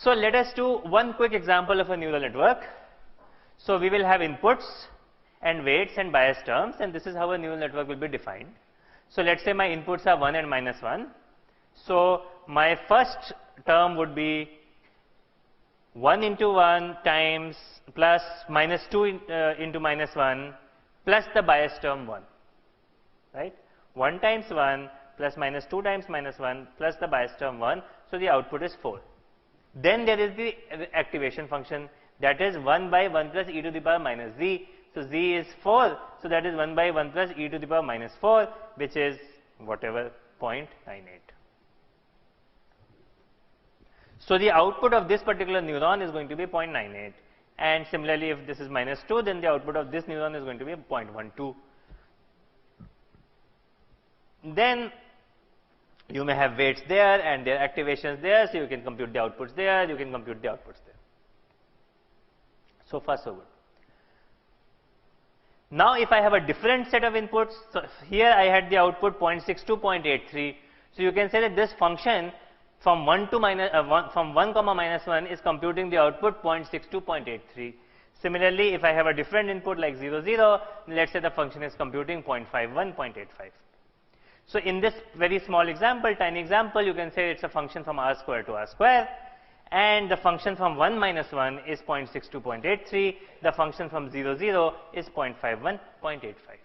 So let us do one quick example of a neural network. So we will have inputs and weights and bias terms, and this is how a neural network will be defined. So let's say my inputs are 1 and -1. So my first term would be 1 into 1 times plus -2 into -1 plus the bias term 1, right? 1 times 1 plus -2 times -1 plus the bias term 1. So the output is 4. Then there is the activation function, that is 1 by 1 plus e to the power minus z. So z is 4. So that is 1 by 1 plus e to the power minus 4, which is whatever 0.98. So the output of this particular neuron is going to be 0.98. And similarly, if this is -2, then the output of this neuron is going to be 0.12. Then you may have weights there and their activations there, so you can compute the outputs there, you can compute the outputs there. So far so good. Now if I have a different set of inputs, so here I had the output 0.62, 0.83. So you can say that this function from 1 comma -1 is computing the output 0.62, 0.83. Similarly, if I have a different input like 0, 0, let's say the function is computing 0.51, 0.85. So in this very small example, tiny example, you can say it's a function from r square to r square, and the function from 1 -1 is 0.62, 0.83, the function from 0, 0 is 0.51, 0.85.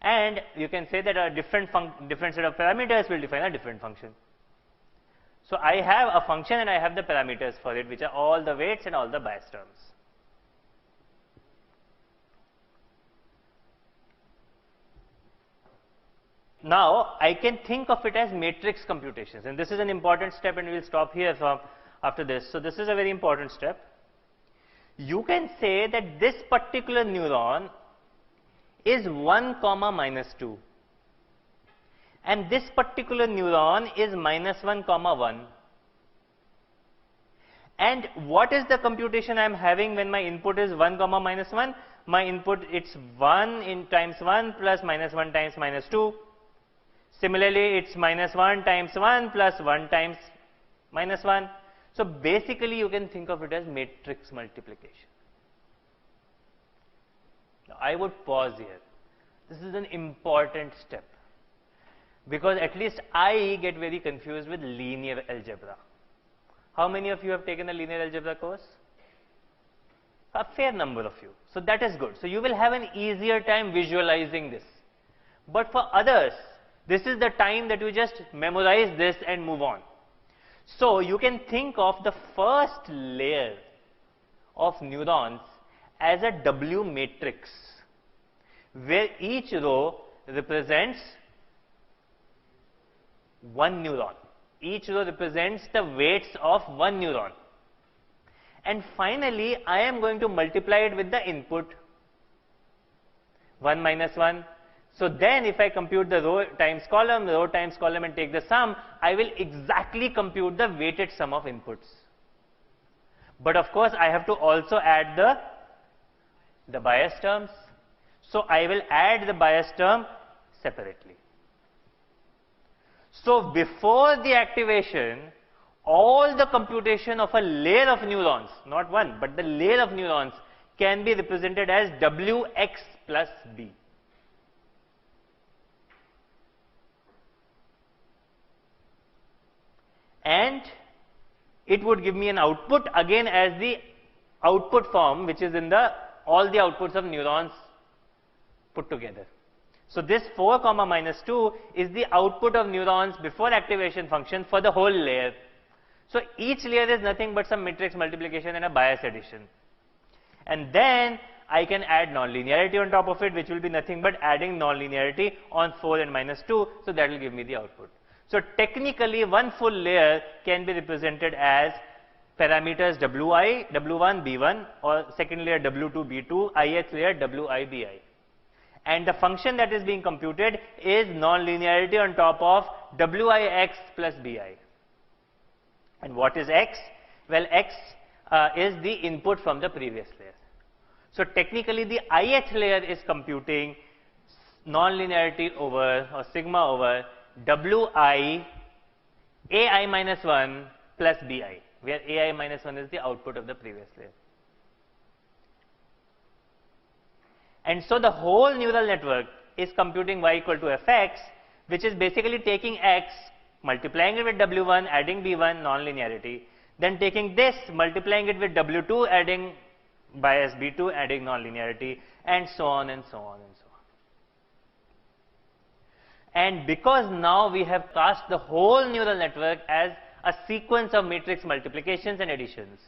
And you can say that a different set of parameters will define a different function. So I have a function and I have the parameters for it, which are all the weights and all the bias terms. Now I can think of it as matrix computations, and this is an important step, and we will stop here after this. So this is a very important step. You can say that this particular neuron is 1 comma -2, and this particular neuron is -1 comma 1. And what is the computation I am having when my input is 1 comma -1? My input, it's 1 in times 1 plus -1 times -2. Similarly, it's -1 times 1 plus 1 times -1. So basically you can think of it as matrix multiplication. Now I would pause here. This is an important step, because at least I get very confused with linear algebra. How many of you have taken a linear algebra course? A fair number of you. So that is good. So you will have an easier time visualizing this. But for others, this is the time that you just memorize this and move on. So you can think of the first layer of neurons as a W matrix, where each row represents one neuron. Each row represents the weights of one neuron. And finally, I am going to multiply it with the input 1 minus 1. So then if I compute the row times column and take the sum, I will exactly compute the weighted sum of inputs. But of course, I have to also add the bias terms. So I will add the bias term separately. So before the activation, all the computation of a layer of neurons, not one, but the layer of neurons, can be represented as Wx plus B. And it would give me an output again as the output form, which is in all the outputs of neurons put together. So this 4 comma minus 2 is the output of neurons before activation function for the whole layer. So each layer is nothing but some matrix multiplication and a bias addition. And then I can add nonlinearity on top of it, which will be nothing but adding nonlinearity on 4 and minus 2. So that will give me the output. So technically, one full layer can be represented as parameters Wi, W1, B1, or second layer W2, B2, ith layer Wi, Bi. And the function that is being computed is nonlinearity on top of Wix plus Bi. And what is x? Well, x is the input from the previous layer. So technically, the ith layer is computing nonlinearity over, or sigma over, Wi ai minus 1 plus bi, where ai minus 1 is the output of the previous layer. And so the whole neural network is computing y equal to fx, which is basically taking x, multiplying it with w1, adding b1, nonlinearity, then taking this, multiplying it with w2, adding bias b2, adding nonlinearity, and so on and so on and so on. And because now we have cast the whole neural network as a sequence of matrix multiplications and additions,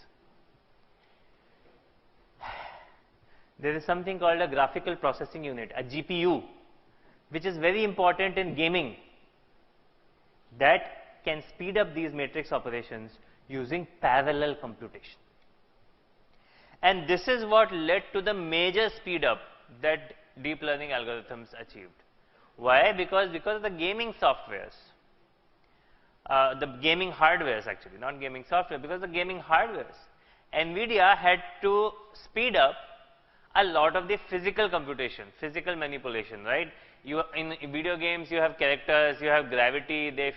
there is something called a graphical processing unit, a GPU, which is very important in gaming, that can speed up these matrix operations using parallel computation. And this is what led to the major speed up that deep learning algorithms achieved. Why? Because of the gaming softwares, the gaming hardwares actually, not gaming software, because the gaming hardwares, NVIDIA had to speed up a lot of the physical computation, physical manipulation, right? In video games, you have characters, you have gravity, they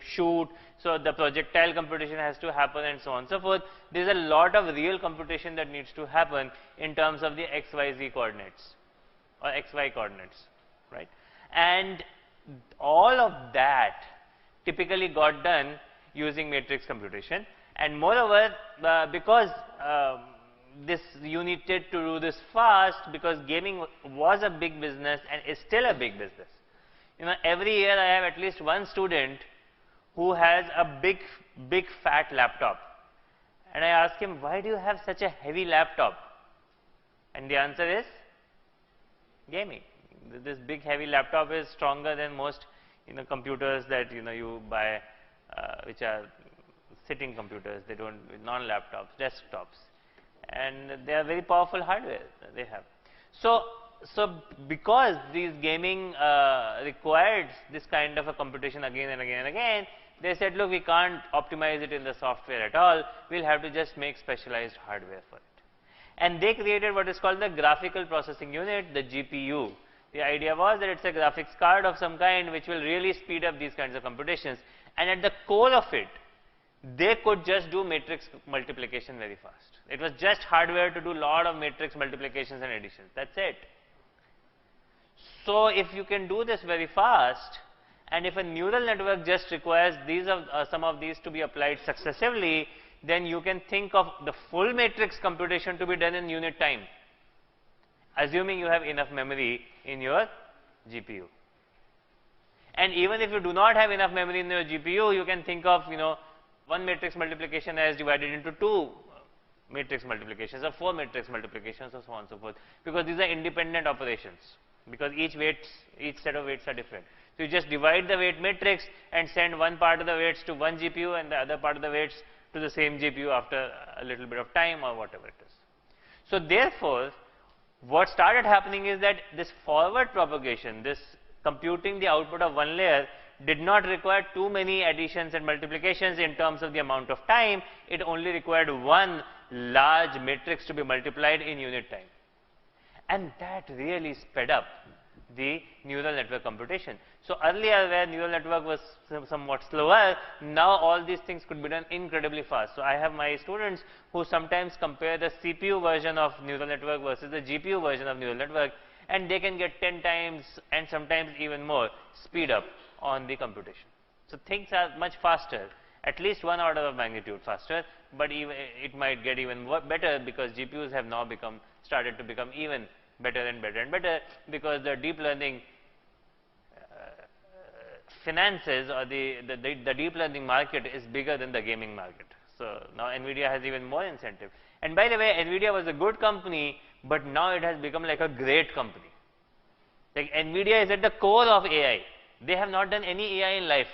shoot, so the projectile computation has to happen and so on and so forth. There is a lot of real computation that needs to happen in terms of the XYZ coordinates or XY coordinates, right? And all of that typically got done using matrix computation. And moreover, because you needed to do this fast, because gaming was a big business and is still a big business. You know, every year I have at least one student who has a big fat laptop, and I ask him, why do you have such a heavy laptop? And the answer is gaming. This big heavy laptop is stronger than most computers that you buy, which are sitting computers. They don't, non-laptops, desktops. And they are very powerful hardware they have. So because these gaming required this kind of a computation again and again and again, they said, look, we can't optimize it in the software at all. We'll have to just make specialized hardware for it. And they created what is called the graphical processing unit, the GPU. The idea was that it's a graphics card of some kind which will really speed up these kinds of computations. And at the core of it, they could just do matrix multiplication very fast. It was just hardware to do a lot of matrix multiplications and additions. That's it. So if you can do this very fast, and if a neural network just requires some of these to be applied successively, then you can think of the full matrix computation to be done in unit time, assuming you have enough memory in your GPU. And even if you do not have enough memory in your GPU, you can think of one matrix multiplication as divided into two matrix multiplications or four matrix multiplications or so on and so forth, because these are independent operations, because each set of weights are different. So you just divide the weight matrix and send one part of the weights to one GPU and the other part of the weights to the same GPU after a little bit of time or whatever it is. So therefore, what started happening is that this forward propagation, this computing the output of one layer, did not require too many additions and multiplications in terms of the amount of time. It only required one large matrix to be multiplied in unit time. And that really sped up the neural network computation. So earlier, where neural network was somewhat slower, now all these things could be done incredibly fast. So I have my students who sometimes compare the CPU version of neural network versus the GPU version of neural network, and they can get 10 times and sometimes even more speed up on the computation. So things are much faster, at least one order of magnitude faster, but even it might get even better, because GPUs have now started to become even better and better and better, because the deep learning finances, or the deep learning market is bigger than the gaming market. So now NVIDIA has even more incentive. And by the way, NVIDIA was a good company, but now it has become like a great company. Like NVIDIA is at the core of AI. They have not done any AI in life,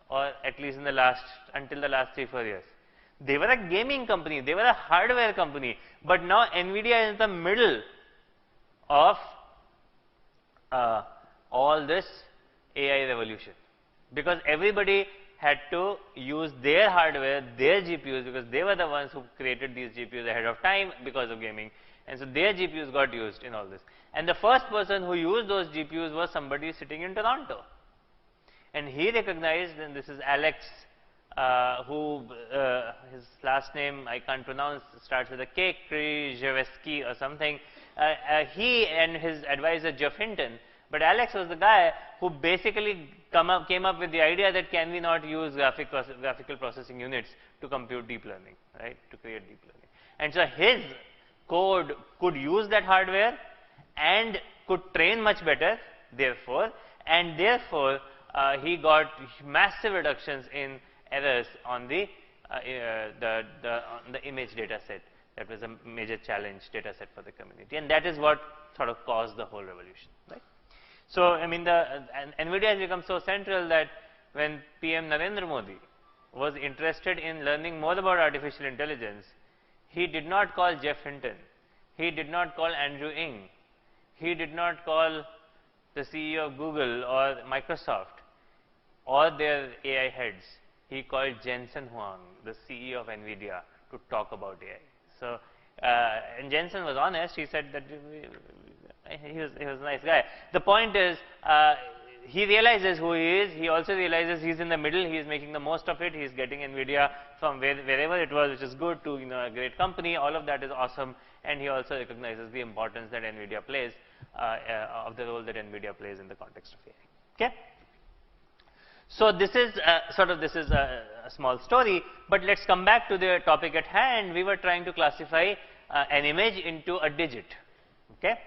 or at least until the last 3-4 years. They were a gaming company, they were a hardware company, but now NVIDIA is in the middle of all this AI revolution, because everybody had to use their hardware, their GPUs, because they were the ones who created these GPUs ahead of time because of gaming, and so their GPUs got used in all this. And the first person who used those GPUs was somebody sitting in Toronto. And he recognized, and this is Alex, his last name I can't pronounce, starts with a K, Krzyzewski or something. He and his advisor Jeff Hinton, but Alex was the guy who basically came up with the idea that can we not use graphical processing units to compute deep learning, right, to create deep learning. And so his code could use that hardware and could train much better, therefore, and therefore he got massive reductions in errors on the image data set. That was a major challenge data set for the community, and that is what sort of caused the whole revolution, right? So, I mean, NVIDIA has become so central that when PM Narendra Modi was interested in learning more about artificial intelligence, he did not call Jeff Hinton, he did not call Andrew Ng, he did not call the CEO of Google or Microsoft or their AI heads. He called Jensen Huang, the CEO of NVIDIA, to talk about AI. So, and Jensen was honest. He said that he was a nice guy. The point is, he realizes who he is. He also realizes he's in the middle. He is making the most of it. He is getting NVIDIA from wherever it was, which is good, to a great company. All of that is awesome. And he also recognizes the importance that NVIDIA plays, of the role that NVIDIA plays in the context of AI. Okay. So this is a small story, but let's come back to the topic at hand. We were trying to classify an image into a digit, okay?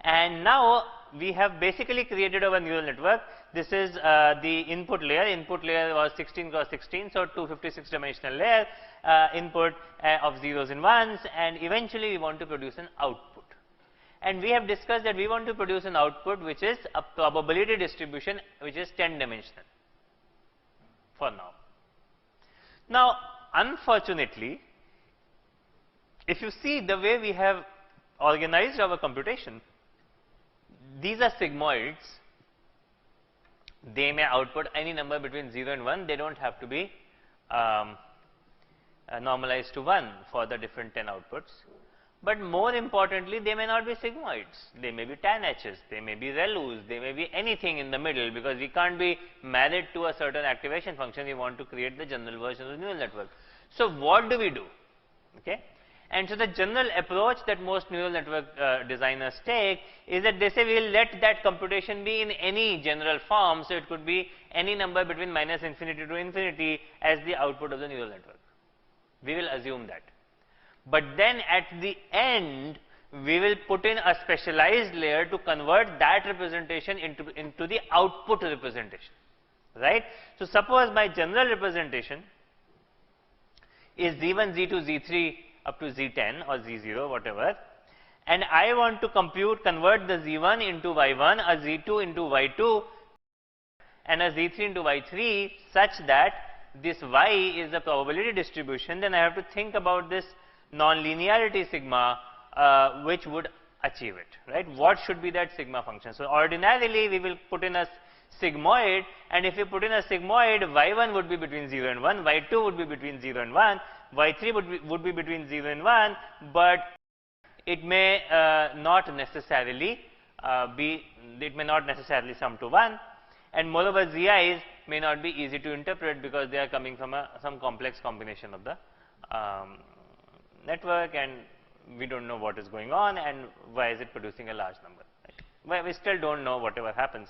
And now we have basically created our neural network. This is the input layer. Input layer was 16 cross 16, so 256 dimensional layer, input of zeros and ones, and eventually we want to produce an output. And we have discussed that we want to produce an output which is a probability distribution which is 10 dimensional. For now. Now, unfortunately, if you see the way we have organized our computation, these are sigmoids. They may output any number between 0 and 1. They don't have to be normalized to 1 for the different 10 outputs. But more importantly, they may not be sigmoids. They may be tan-H's, they may be ReLUs, they may be anything in the middle, because we can't be married to a certain activation function. We want to create the general version of the neural network. So what do we do? Okay? And so the general approach that most neural network designers take is that they say we will let that computation be in any general form. So it could be any number between minus infinity to infinity as the output of the neural network. We will assume that. But then at the end, we will put in a specialized layer to convert that representation into the output representation, right? So suppose my general representation is Z1, Z2, Z3 up to Z10 or Z0, whatever, and I want to convert the Z1 into Y1, a Z2 into Y2, and a Z3 into Y3, such that this Y is the probability distribution. Then I have to think about this non-linearity sigma, which would achieve it, right? What should be that sigma function? So ordinarily we will put in a sigmoid, and if we put in a sigmoid, y1 would be between 0 and 1, y2 would be between 0 and 1, y3 would be between 0 and 1, but it may not necessarily sum to 1, and moreover zi's may not be easy to interpret because they are coming from some complex combination of the network, and we don't know what is going on and why is it producing a large number. Right? Well, we still don't know whatever happens.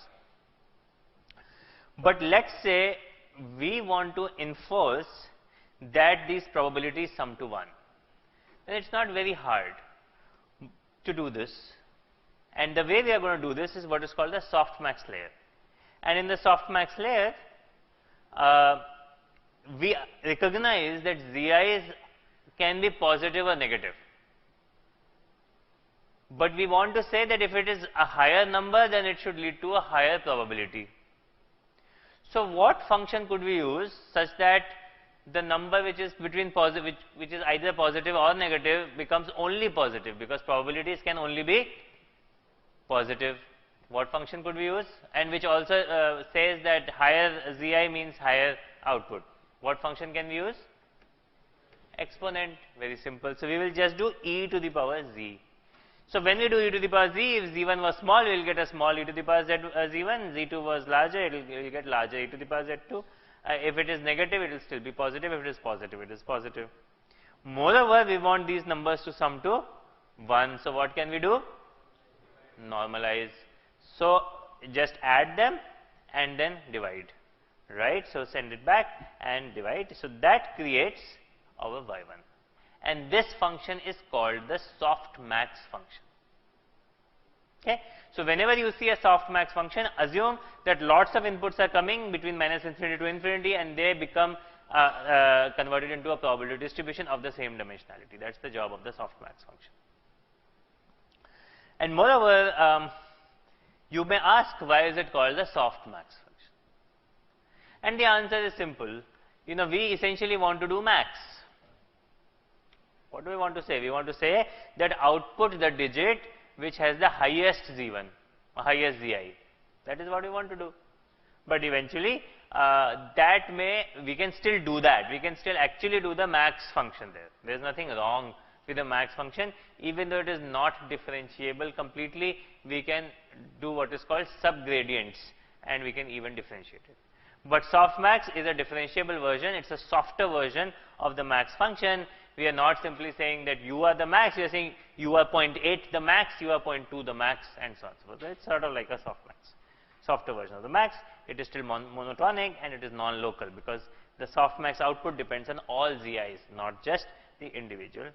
But let's say we want to enforce that these probabilities sum to 1. Then it's not very hard to do this. And the way we are going to do this is what is called the softmax layer. And in the softmax layer, we recognize that zi's can be positive or negative. But we want to say that if it is a higher number, then it should lead to a higher probability. So what function could we use such that the number which is between positive, which is either positive or negative, becomes only positive, because probabilities can only be positive? What function could we use? And which also says that higher zi means higher output. What function can we use? Exponent. Very simple. So we will just do e to the power z. So when we do e to the power z, if z1 was small, we will get a small e to the power z1, z2 was larger, it will get larger e to the power z2. If it is negative, it will still be positive. If it is positive, it is positive. Moreover, we want these numbers to sum to 1. So what can we do? Normalize. So just add them and then divide. Right? So send it back and divide. So that creates our y1. And this function is called the softmax function. Okay. So whenever you see a softmax function, assume that lots of inputs are coming between minus infinity to infinity, and they become converted into a probability distribution of the same dimensionality. That's the job of the softmax function. And moreover, you may ask, why is it called the softmax function? And the answer is simple. You know, we essentially want to do max. What do we want to say? We want to say that output the digit which has the highest z1, or highest zi. That is what we want to do. But eventually, we can still do that. We can still actually do the max function there. There is nothing wrong with the max function. Even though it is not differentiable completely, we can do what is called subgradients, and we can even differentiate it. But softmax is a differentiable version. It's a softer version of the max function. We are not simply saying that you are the max. We are saying you are 0.8 the max, you are 0.2 the max, and so on. So it's sort of like a softmax, softer version of the max. It is still monotonic and it is non-local, because the softmax output depends on all zi's, not just the individual